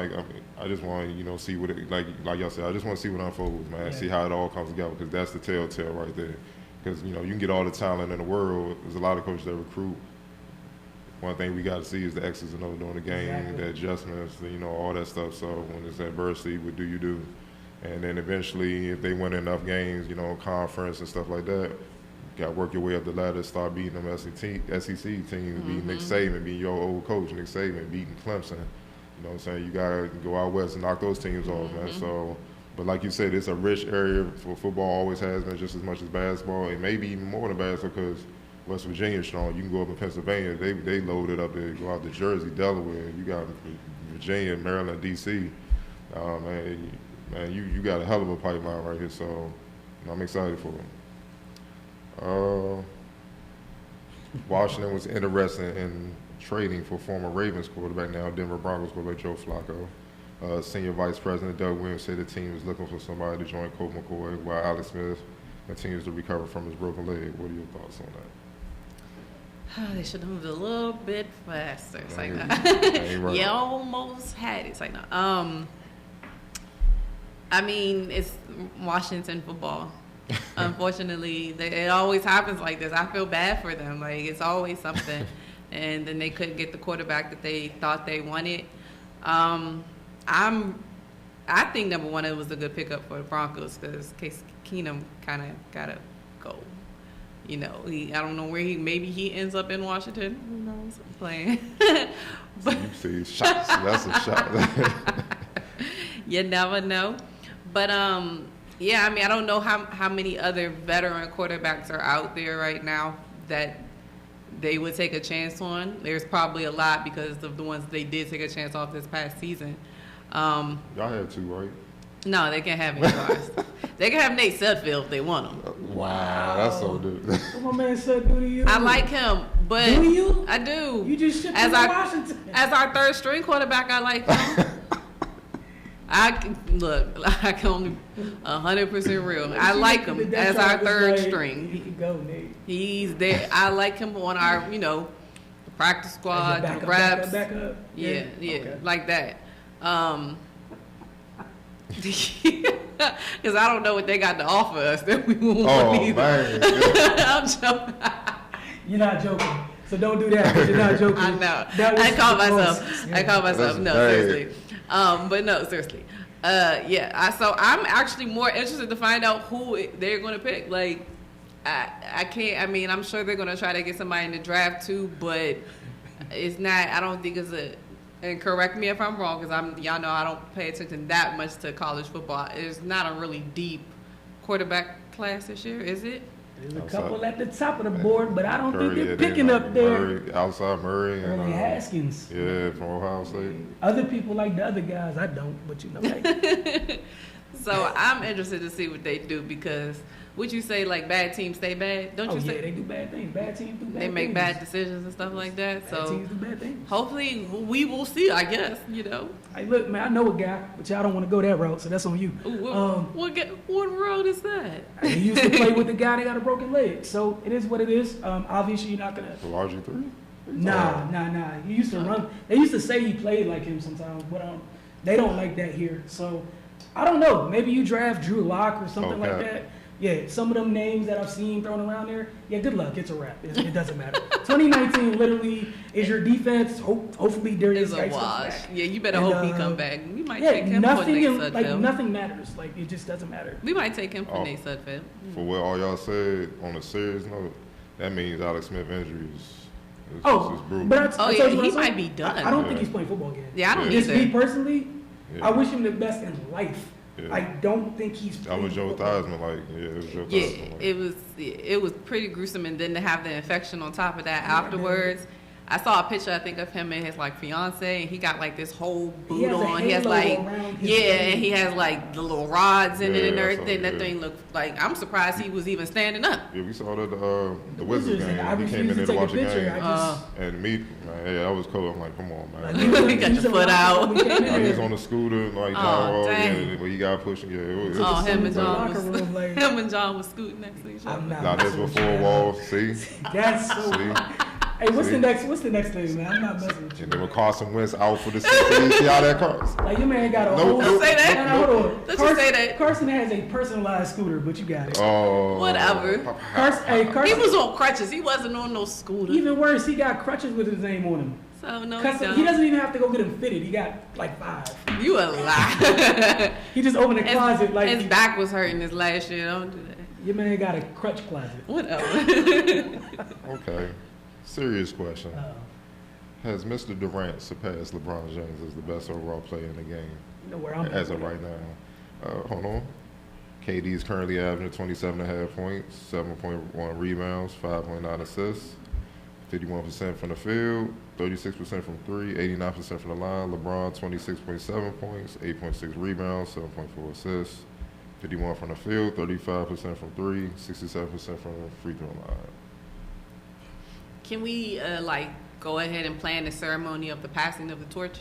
I just want to see what it like y'all said. I just want to see what unfolds, man. See how it all comes together, because that's the telltale right there. Because you can get all the talent in the world. There's a lot of coaches that recruit. One thing we got to see is the X's and O's during the game, the adjustments, all that stuff. So when it's adversity, what do you do? And then eventually, if they win enough games, conference and stuff like that, you got to work your way up the ladder, start beating them SEC teams, beating Nick Saban, beating your old coach, Nick Saban, beating Clemson. You know what I'm saying? You got to go out west and knock those teams off, man. So, but like you said, it's a rich area for football, always has been, just as much as basketball, and maybe even more than basketball, because West Virginia's strong. You can go up in Pennsylvania, they loaded up there, go out to Jersey, Delaware. You got Virginia, Maryland, D.C. Man, you got a hell of a pipeline right here, so I'm excited for it. Washington was interested in trading for former Ravens quarterback, now Denver Broncos quarterback Joe Flacco. Senior Vice President Doug Williams said the team is looking for somebody to join Colt McCoy while Alex Smith continues to recover from his broken leg. What are your thoughts on that? They should have moved a little bit faster. It's like, no. Right. You almost had it. It's like, no. It's Washington football. Unfortunately, it always happens like this. I feel bad for them. Like, it's always something. And then they couldn't get the quarterback that they thought they wanted. I think, number one, it was a good pickup for the Broncos, because Case Keenum kind of got to go. I don't know where maybe he ends up in Washington. Who knows? I'm playing. But you see shots. That's a shot. You never know. But, I don't know how many other veteran quarterbacks are out there right now that they would take a chance on. There's probably a lot because of the ones they did take a chance off this past season. Y'all have two, right? No, they can't have any stars. They can have Nate Sudfeld if they want him. Wow, that's so good. What my man said do to you? I like him, but do you? I do. You just shipped him to Washington. As our third string quarterback, I like him. I can only 100% real. I like him as our third string. He can go, Nate. He's there. I like him on our, the practice squad, the reps. Back up. Yeah, okay. Like that. Because I don't know what they got to offer us that we won't want either. Man. I'm joking. You're not joking. So don't do that, because you're not joking. I know. I call myself. No, seriously. But no, seriously. So I'm actually more interested to find out who they're going to pick. Like, I can't, I'm sure they're going to try to get somebody in the draft too, but it's not, I don't think it's and correct me if I'm wrong, because y'all know I don't pay attention that much to college football. It's not a really deep quarterback class this year, is it? There's a Outside. couple at the top of the board, but I don't think Curry, they're they picking like up there. Murray, outside Murray and Early Haskins. yeah, from Ohio State. Other people like the other guys, I don't, but you know, like, So I'm interested to see what they do because would you say like bad teams stay bad? Don't oh you yeah, say they do bad things. Bad teams do bad things. they make bad decisions and stuff like that? Bad So teams do bad things. hopefully we will see. I guess you know. Hey, look, man, I know a guy, but y'all don't want to go that route, so that's on you. Ooh, what road is that? He used to play with the guy that got a broken leg, so it is what it is. Obviously, you're not gonna. The RG3? Nah. He used to run. They used to say he played like him sometimes, but they don't like that here. So I don't know. Maybe you draft Drew Lock or something like Okay. that. Yeah, some of them names that I've seen thrown around there. Yeah, good luck. It's a wrap. It doesn't matter. 2019 literally is your defense. Hopefully Darius It's a Geis comes wash. back. Yeah, you better And, hope he come back. We might Yeah, take him for nothing Nate in, like Sudfeld. nothing matters. Like it just doesn't matter. We might take him for Oh. Nate Sudfeld. For what all y'all said, on a serious note, that means Alex Smith injuries. It's Oh, brutal. but Oh, I yeah, told you what he I'm might saying. be done. I don't think Yeah. he's playing football again. Yeah, I don't Just me either. personally, Yeah. I wish him the best in life. Yeah. I don't think he's. That was Joe football. Theismann, like, yeah, it was Joe Yeah, Theismann. Like, it was pretty gruesome, and then to have the infection on top of that afterwards. I saw a picture, I think, of him and his like fiance, and he got like this whole boot has a on. He has halo like, around his yeah, leg. and he has like the little rods in it Yeah, and I saw everything. it, That yeah. thing looked like, I'm surprised he was even standing up. yeah, we saw that the Wizards and game. I He came refused in to there to take a watch the picture. game. I just. And me, man, yeah, that was cool. I'm like, come on, man. He got your foot out. Like, he's on the scooter, like, Oh, yeah, dang. but he got pushing, yeah. It was, Oh, him and in the John locker was room, like- him and John was scooting next to each other. I'm not. Nah, that's messing with before you. wall, see? That's so. See? Hey, what's See? the next? What's the next thing, man? I'm not messing with you. And then when Carson Wentz out for the season, you see how that costs? Like your man got a Nope, whole. nope, Don't say that. Man, hold on. Don't you Carson, say that. Carson has a personalized scooter, but you got it. Oh. Whatever. Carson, He was on crutches. He wasn't on no scooter. even worse. He got crutches with his name on him. So no, Custom, he he doesn't even have to go get them fitted. He got like 5. You a lie. He just opened a closet like his back was hurting this last year. Don't do that. your man got a crutch closet. Whatever. Okay. Serious question. Uh, Has Mr. Durant surpassed LeBron James as the best overall player in the game you know where I'm as at of with right now? Hold on. KD is currently averaging 27.5 points, 7.1 rebounds, 5.9 assists, 51% from the field, 36% from three, 89% from the line. LeBron 26.7 points, 8.6 rebounds, 7.4 assists, 51 from the field, 35% from three, 67% from the free throw line. Can we go ahead and plan the ceremony of the passing of the torch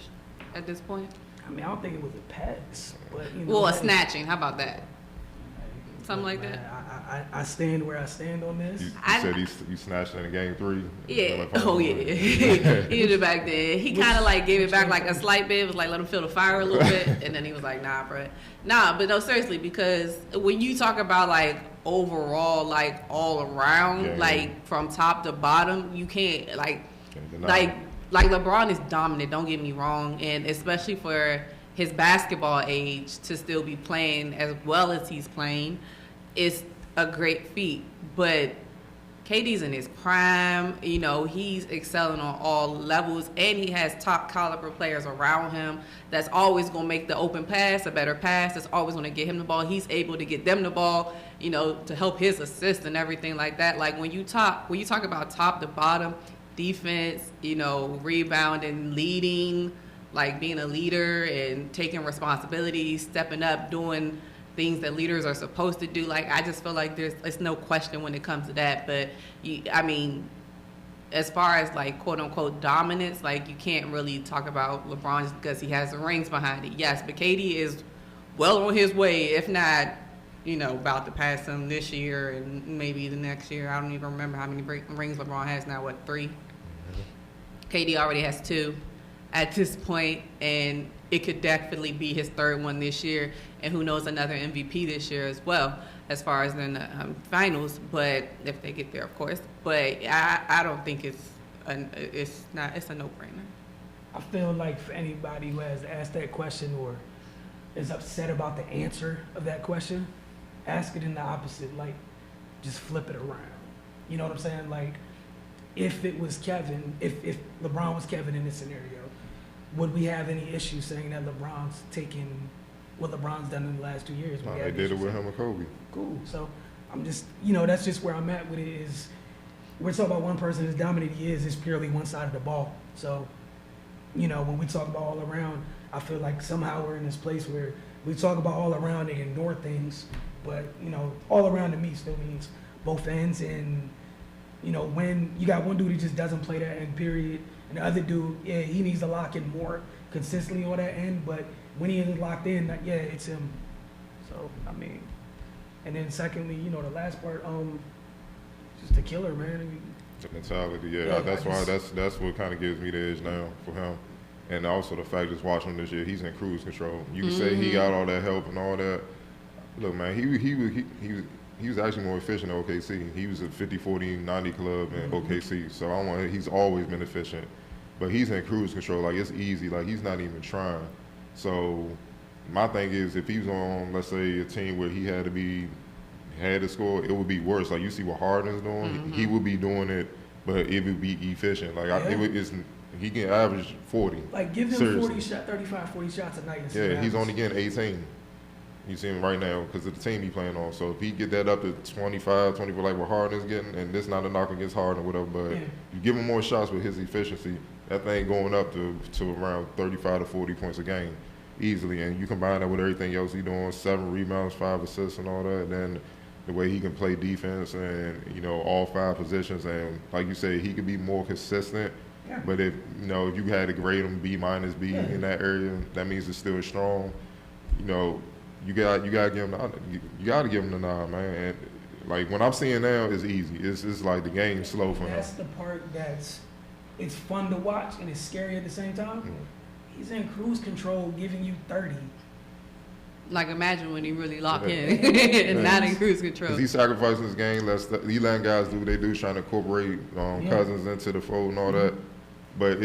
at this point? I mean, I don't think it was a pass, but you know. Well, a hey, snatching. How about that? Something like man, that. I stand where I stand on this. You I- said you snatched it in game 3. Yeah. Like, Oh yeah. He did it back then. He kind of like gave it back like a slight bit. It was like let him feel the fire a little bit, and then he was like, "Nah, bro, nah." But no, seriously, because when you talk about like overall, like all around, Yeah, yeah. like from top to bottom, you can't like Can't deny like it. like LeBron is dominant. Don't get me wrong, and especially for his basketball age to still be playing as well as he's playing, is a great feat. But KD's in his prime, you know, he's excelling on all levels, and he has top caliber players around him that's always going to make the open pass a better pass, that's always going to get him the ball. He's able to get them the ball, you know, to help his assist and everything like that. Like when you talk about top to bottom, defense, you know, rebounding, leading, like being a leader and taking responsibility, stepping up, doing things that leaders are supposed to do. Like, I just feel like it's no question when it comes to that. But I mean, as far as like quote unquote dominance, like you can't really talk about LeBron just because he has the rings behind it. Yes, but KD is well on his way, if not, you know, about to pass him this year and maybe the next year. I don't even remember how many rings LeBron has now. What, 3? KD already has 2 at this point, and it could definitely be his 3rd one this year, and who knows, another MVP this year as well, as far as in the finals. But if they get there, of course. But I don't think it's a no-brainer. I feel like for anybody who has asked that question or is upset about the answer of that question, ask it in the opposite, like just flip it around. You know what I'm saying? Like if it was Kevin, if LeBron was Kevin in this scenario, would we have any issues saying that LeBron's taken what LeBron's done in the last 2 years? Would Nah, we they have did it issues with saying- him and Kobe. Cool. So I'm just, that's just where I'm at with it is we're talking about one person as dominant he is, it's purely one side of the ball. So, when we talk about all around, I feel like somehow we're in this place where we talk about all around and ignore things, but, all around to me still means both ends. And, when you got one dude who just doesn't play that end period, and the other dude, yeah, he needs to lock in more consistently on that end, but when he isn't locked in, yeah, it's him. So, and then secondly, the last part, just the killer, man. The mentality, yeah. That's what kind of gives me the edge now for him. And also the fact just watching him this year, he's in cruise control. You can say he got all that help and all that. Look, man, he was actually more efficient at OKC. He was a 50, 40, 90 club in OKC. So he's always been efficient. But he's in cruise control. Like, it's easy. Like, he's not even trying. So my thing is, if he was on, let's say, a team where he had to score, it would be worse. Like, you see what Harden's doing, he would be doing it, but it would be efficient. Like, he can average 40. Like, give him 35, 40 shots a night. Yeah, he's only getting 18. You see him right now because of the team he playing on. So if he get that up to 25, 24, like what Harden's getting, and this not a knock against Harden or whatever, but you give him more shots with his efficiency, that thing going up to around 35 to 40 points a game easily. And you combine that with everything else he's doing, 7 rebounds, 5 assists and all that, and then the way he can play defense and, all 5 positions. And like you say, he could be more consistent. Yeah. But if you had to grade him B- B in that area, that means it's still strong. You gotta give him the nod, man. And like when I'm seeing now, it's easy. It's like the game's slow for him. That's the part it's fun to watch and it's scary at the same time. He's in cruise control, giving you 30. Like, imagine when he really lock in and not in cruise control. Because he sacrificing his game. He letting guys do what they do, trying to incorporate Cousins into the fold and all that. But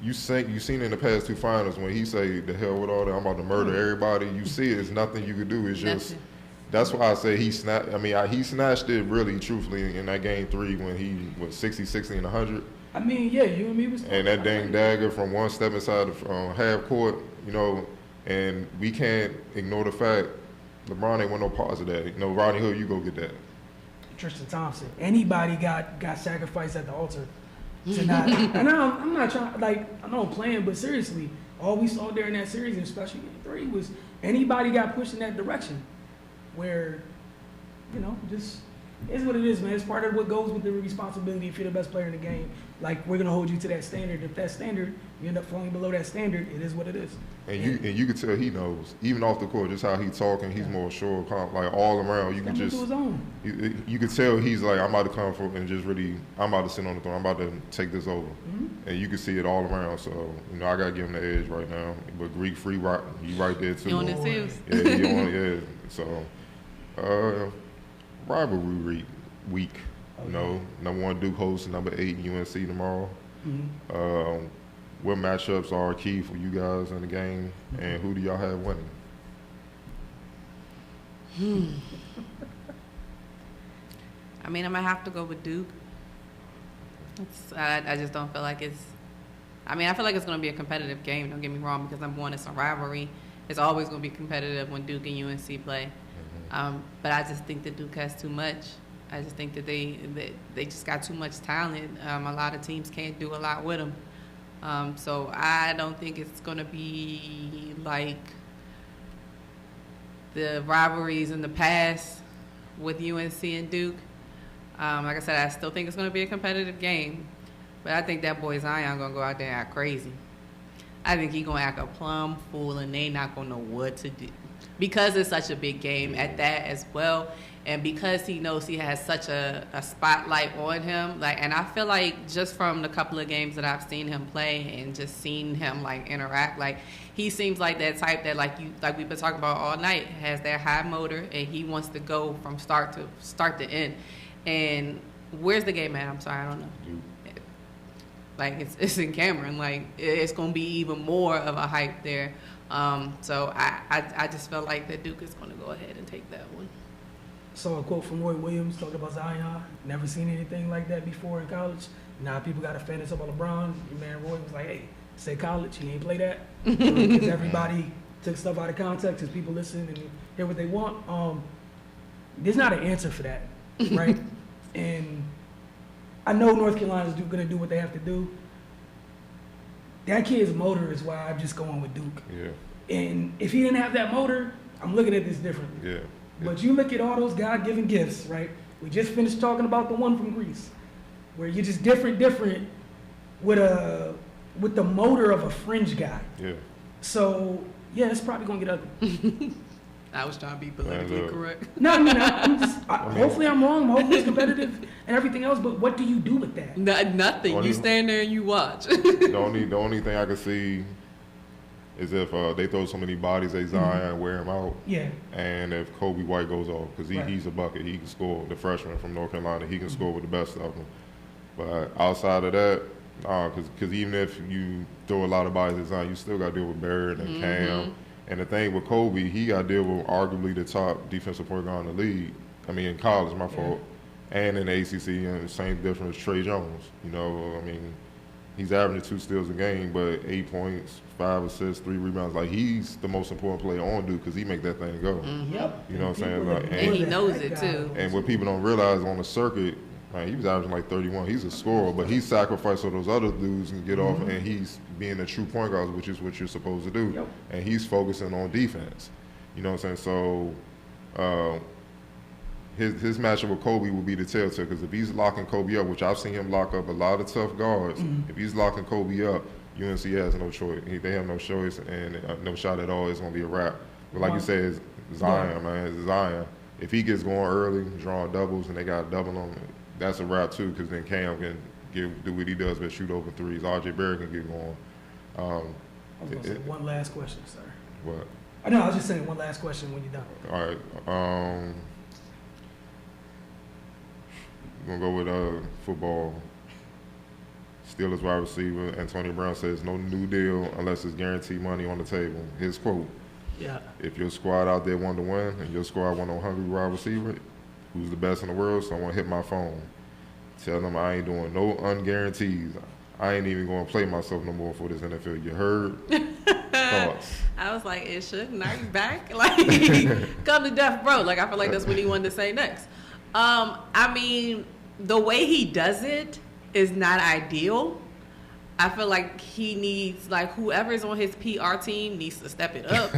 you seen in the past 2 finals when he say, the hell with all that, I'm about to murder everybody. You see it's nothing you could do. It's just, that's why I say he snatched it really, truthfully, in that game 3 when he was 60, 60, and 100. You and me was. And that dang dagger from one step inside the half court, and we can't ignore the fact LeBron ain't want no parts of that. Rodney Hood, you go get that. Tristan Thompson. Anybody got sacrificed at the altar tonight. And I'm not trying, I know I'm playing, but seriously, all we saw during that series, and especially in 3, was anybody got pushed in that direction where, just is what it is, man. It's part of what goes with the responsibility if you're the best player in the game. Like, we're going to hold you to that standard. If that standard, you end up falling below that standard, it is what it is. And you can tell he knows, even off the court, just how he's talking, he's more sure, like all around. You can just, you can tell he's like, I'm about to come for and just really, I'm about to sit on the throne. I'm about to take this over. And you can see it all around. So, I got to give him the edge right now. But Greek Free, he right there too. You on his heels? Yeah, he on, yeah. So, rivalry week. Number 1 Duke hosts number 8 UNC tomorrow. What matchups are key for you guys in the game, and who do y'all have winning? I'm gonna have to go with Duke. I just don't feel like it's. I feel like it's gonna be a competitive game. Don't get me wrong, because number 1, it's a rivalry. It's always gonna be competitive when Duke and UNC play. But I just think that Duke has too much. I just think that they just got too much talent. A lot of teams can't do a lot with them. So I don't think it's going to be like the rivalries in the past with UNC and Duke. Like I said, I still think it's going to be a competitive game. But I think that boy Zion going to go out there and act crazy. I think he's going to act a plumb fool, and they not going to know what to do. Because it's such a big game at that as well. And because he knows he has such a spotlight on him, and I feel like just from the couple of games that I've seen him play and just seen him interact, he seems like that type that like we've been talking about all night, has that high motor, and he wants to go from start to end. And where's the game at? I'm sorry, I don't know. It's in Cameron. It's gonna be even more of a hype there. So I just felt like that Duke is gonna go ahead and take that one. Saw a quote from Roy Williams talking about Zion. Never seen anything like that before in college. Now people got a fantasy about LeBron. Man, Roy was like, hey, say college, he ain't play that. Because everybody took stuff out of context because people listen and hear what they want. there's not an answer for that, right? And I know North Carolina's going to do what they have to do. That kid's motor is why I'm just going with Duke. Yeah. And if he didn't have that motor, I'm looking at this differently. Yeah. But you look at all those God-given gifts, right? We just finished talking about the one from Greece, where you're just different with the motor of a fringe guy. Yeah. So yeah, it's probably gonna get ugly. I was trying to be politically correct. No, I'm just. Hopefully, I'm wrong. Hopefully, it's competitive and everything else. But what do you do with that? Nothing. You stand there and you watch. The only thing I can see is if they throw so many bodies at Zion and wear him out. Yeah. And if Kobe White goes off, because he's a bucket, he can score. The freshman from North Carolina, he can score with the best of them. But outside of that, because even if you throw a lot of bodies at Zion, you still got to deal with Barrett and Cam. And the thing with Kobe, he got to deal with arguably the top defensive point guard in the league. I mean, in college, my fault. And in the ACC, and the same difference, Trey Jones. You know, I mean, he's averaging 2 steals a game, but 8 points, 5 assists, 3 rebounds. Like, he's the most important player on Duke because he make that thing go. Yep. You know what I'm saying? Like, and he knows it, too. And what people don't realize on the circuit, man, he was averaging like 31. He's a scorer, but he sacrificed so those other dudes can get off, and he's being a true point guard, which is what you're supposed to do. Yep. And he's focusing on defense. You know what I'm saying? So his matchup with Kobe will be the telltale, because if he's locking Kobe up, which I've seen him lock up a lot of tough guards, if he's locking Kobe up, UNC has no choice. They have no choice and no shot at all. It's going to be a wrap. But like you said, it's Zion, man. It's Zion. If he gets going early, drawing doubles, and they got to double him, that's a wrap too, because then Cam can do what he does, but shoot open threes. RJ Barrett can get going. I was going to say one last question, sir. What? No, I was just saying one last question when you're done. All right. We're going to go with football. Steelers wide receiver, Antonio Brown says, no new deal unless it's guaranteed money on the table. His quote. Yeah. If your squad out there want to win and your squad want a hungry wide receiver, who's the best in the world, someone hit my phone. Tell them I ain't doing no unguarantees. I ain't even going to play myself no more for this NFL. You heard? Thoughts? I was like, it shouldn't. Are you back? Like, come to death, bro. Like, I feel like that's what he wanted to say next. I mean, the way he does it is not ideal. I feel like he needs, like, whoever's on his PR team needs to step it up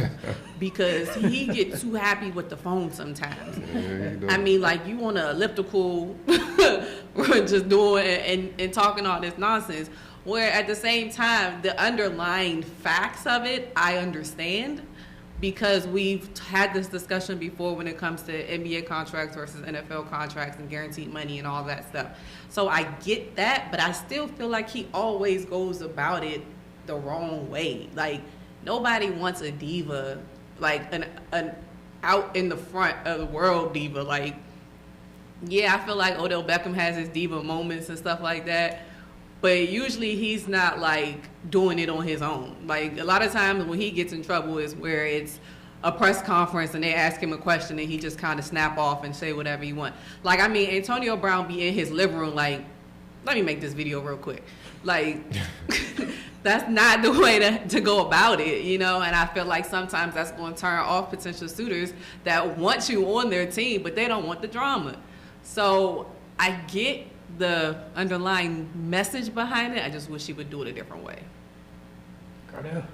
because he gets too happy with the phone sometimes. Yeah, I mean, like, you on an elliptical just doing and talking all this nonsense, where at the same time, the underlying facts of it, I understand, because we've had this discussion before when it comes to NBA contracts versus NFL contracts and guaranteed money and all that stuff. So I get that, but I still feel like he always goes about it the wrong way. Like, nobody wants a diva, like an out in the front of the world diva. Like, yeah, I feel like Odell Beckham has his diva moments and stuff like that, but usually he's not like doing it on his own. Like, a lot of times when he gets in trouble is where it's a press conference and they ask him a question and he just kind of snap off and say whatever he want. Like, I mean, Antonio Brown be in his living room like, let me make this video real quick. Like, that's not the way to go about it, you know? And I feel like sometimes that's going to turn off potential suitors that want you on their team, but they don't want the drama. So I get the underlying message behind it. I just wish he would do it a different way. Cardell.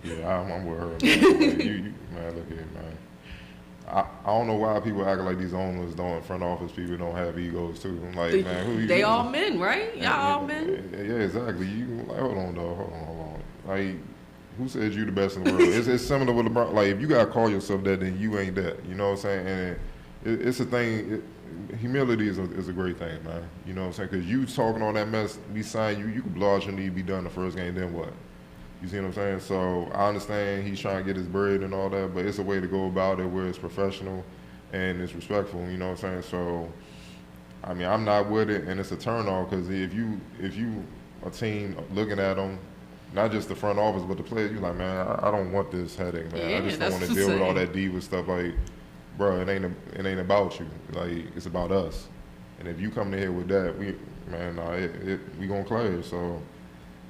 Yeah, I'm with her. Man. Like, man, look at it, man. I don't know why people act like these owners don't, front office people don't have egos too. I'm like, man, who you? They all men, right? Y'all all men. Yeah, exactly. You like, hold on, dog. Hold on. Like, who says you the best in the world? It's similar with LeBron. Like, if you gotta call yourself that, then you ain't that. You know what I'm saying? And it's a thing. Humility is a great thing, man. You know what I'm saying? Because you talking all that mess, we sign you. You can blow out your knee, be done the first game. Then what? You see what I'm saying? So I understand he's trying to get his bread and all that, but it's a way to go about it where it's professional and it's respectful. You know what I'm saying? So, I mean, I'm not with it, and it's a turn off because if you a team looking at them, not just the front office but the players, you're like, man, I don't want this headache, man. Yeah, I just don't want to deal with all that diva stuff. Like, bro, it ain't about you. Like, it's about us. And if you come in here with that, we gonna clash. So.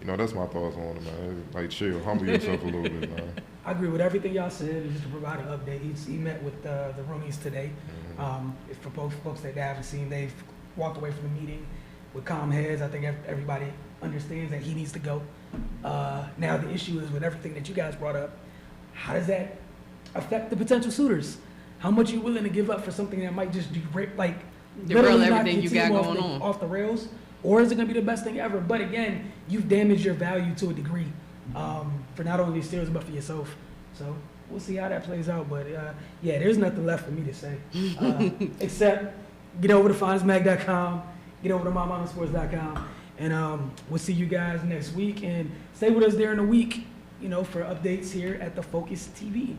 You know, that's my thoughts on it, man. Like, chill, humble yourself a little bit, man. I agree with everything y'all said. Just to provide an update, he met with the Roonies today. It's for both folks that they haven't seen. They've walked away from the meeting with calm heads. I think everybody understands that he needs to go. Now the issue is with everything that you guys brought up. How does that affect the potential suitors? How much are you willing to give up for something that might just derail everything you got going on off the rails? Or is it going to be the best thing ever? But again, you've damaged your value to a degree for not only the Steelers but for yourself. So we'll see how that plays out. But yeah, there's nothing left for me to say except get over to finestmag.com, get over to mymonosports.com, and we'll see you guys next week. And stay with us during the week, for updates here at the Focus TV,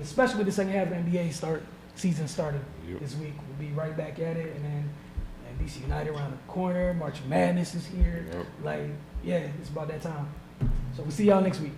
especially with the second half of the NBA season starting this week. We'll be right back at it, and then DC United around the corner. March Madness is here. It's about that time. So we'll see y'all next week.